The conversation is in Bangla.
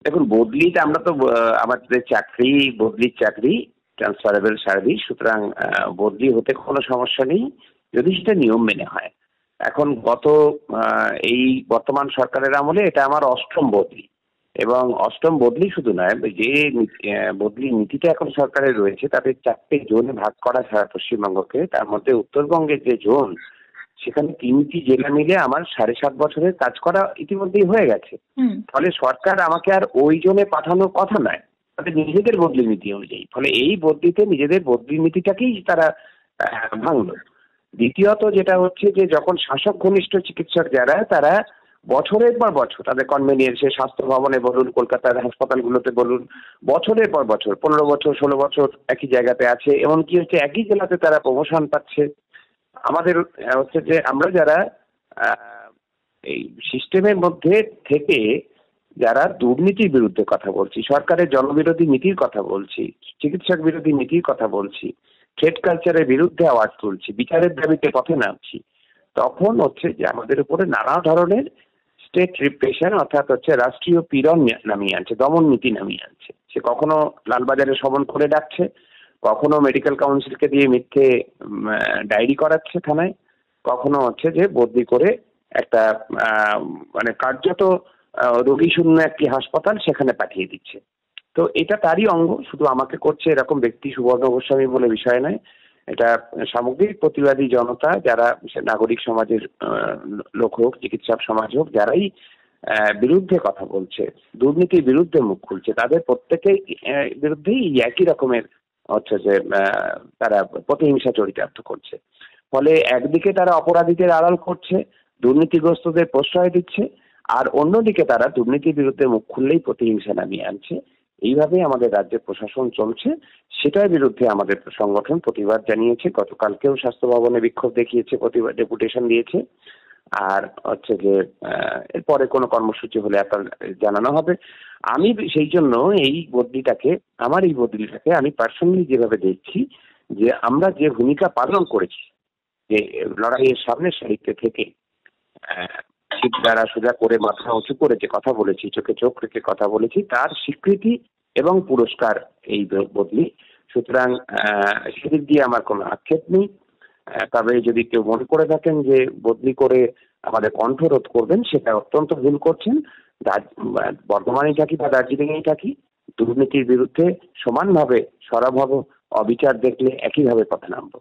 দেখুন, বদলিটা আমরা তো আমাদের চাকরি বদলির চাকরি, ট্রান্সফারেবল সার্ভিস। সুতরাং বদলি হতে কোনো সমস্যা নেই, যদি সেটা নিয়ম মেনে হয়। এখন এই বর্তমান সরকারের আমলে এটা আমার অষ্টম বদলি, এবং অষ্টম বদলি শুধু নয়, যে বদলি নীতিটা এখন সরকারের রয়েছে তাতে 4টে জোনে ভাগ করা সারা পশ্চিমবঙ্গকে। তার মধ্যে উত্তরবঙ্গের যে জোন, সেখানে 3টি জেলা মিলে আমার 7.5 বছরের কাজ করা ইতিমধ্যেই হয়ে গেছে। হুম। ফলে সরকার আমাকে আর ওই জোনে পাঠানোর কথা নয়, তাদের নিজেদের বদলি নীতি অনুযায়ী। ফলে এই বদলিতে নিজেদের বদলি নীতিটাকেই তারা ভাঙলো। দ্বিতীয়ত যেটা হচ্ছে যে, যখন শাসক ঘনিষ্ঠ চিকিৎসক যারা, তারা বছরের পর বছর তাদের কনভেনিয়েন্সে, স্বাস্থ্য ভবনে বলুন, কলকাতার হাসপাতালগুলোতে বলুন, বছরের পর বছর 15 বছর 16 বছর একই জায়গাতে আছে, এমনকি হচ্ছে একই জেলাতে তারা প্রমোশন পাচ্ছে। আমাদের হচ্ছে যে, আমরা যারা আহ, এই সিস্টেমের মধ্যে থেকে যারা দুর্নীতির বিরুদ্ধে কথা বলছি, সরকারের জনবিরোধী নীতির কথা বলছি, চিকিৎসক বিরোধী নীতির কথা বলছি, ট্রেড কালচারের বিরুদ্ধে আওয়াজ তুলছি, বিচারের দাবিতে পথে নামছি, তখন হচ্ছে যে আমাদের উপরে নানা ধরনের স্টেট রিপ্রেশন, অর্থাৎ হচ্ছে রাষ্ট্রীয় পীড়ন নামিয়ে আনছে, দমন নীতি নামিয়ে আনছে। সে কখনো লালবাজারে সমন করে ডাকছে, কখনো মেডিকেল কাউন্সিলকে দিয়ে মিথ্যে ডায়েরি করাচ্ছে থানায়, কখনো হচ্ছে যে বদলি করে একটা মানে কার্যত রোগী শূন্য একটি হাসপাতাল সেখানে পাঠিয়ে দিচ্ছে। তো এটা তারই অঙ্গ, শুধু আমাকে করছে এরকম ব্যক্তি সুবর্ণ গোস্বামী বলে বিষয় নয়। এটা সামগ্রিক প্রতিবাদী জনতা, যারা নাগরিক সমাজের লোক হোক, চিকিৎসক সমাজ হোক, যারাই বিরুদ্ধে কথা বলছে, দুর্নীতির বিরুদ্ধে মুখ খুলছে, তাদের প্রত্যেকের বিরুদ্ধেই একই রকমের হচ্ছে যে তারা প্রতিহিংসা চরিতার্থ করছে। ফলে একদিকে তারা অপরাধীদের আড়াল করছে, দুর্নীতিগ্রস্তদের প্রশ্রয় দিচ্ছে, আর অন্যদিকে তারা দুর্নীতির বিরুদ্ধে মুখ খুললেই প্রতিহিংসা নামিয়ে আনছে। এইভাবেই আমাদের রাজ্যের প্রশাসন চলছে। সেটার বিরুদ্ধে আমাদের সংগঠন প্রতিবাদ জানিয়েছে। গতকালকেও স্বাস্থ্য ভবনে বিক্ষোভ দেখিয়েছে, প্রতিবাদ ডেপুটেশন দিয়েছে। আর হচ্ছে যে এরপরে কোনো কর্মসূচি হলে আপনার জানানো হবে। আমি সেই জন্য আমার এই বদলিটাকে আমি পার্সোনালি যেভাবে দেখছি, যে আমরা যে ভূমিকা পালন করেছি, যে লড়াইয়ের সামনের সারিতে থেকে শিব দ্বারা সোজা করে মাথা উঁচু করে যে কথা বলেছি, চোখে চোখ রেখে কথা বলেছি, তার স্বীকৃতি এবং পুরস্কার এই বদলি। সুতরাং সেদিক দিয়ে আমার কোনো আক্ষেপ নেই। তবে যদি কেউ মনে করে থাকেন যে বদলি করে আমাদের কণ্ঠরোধ করবেন, সেটা অত্যন্ত ভুল করছেন। বর্ধমানেই থাকি বা দার্জিলিংয়েই থাকি, দুর্নীতির বিরুদ্ধে সমানভাবে সরব হব, অবিচার দেখলে একইভাবে পথে নামবো।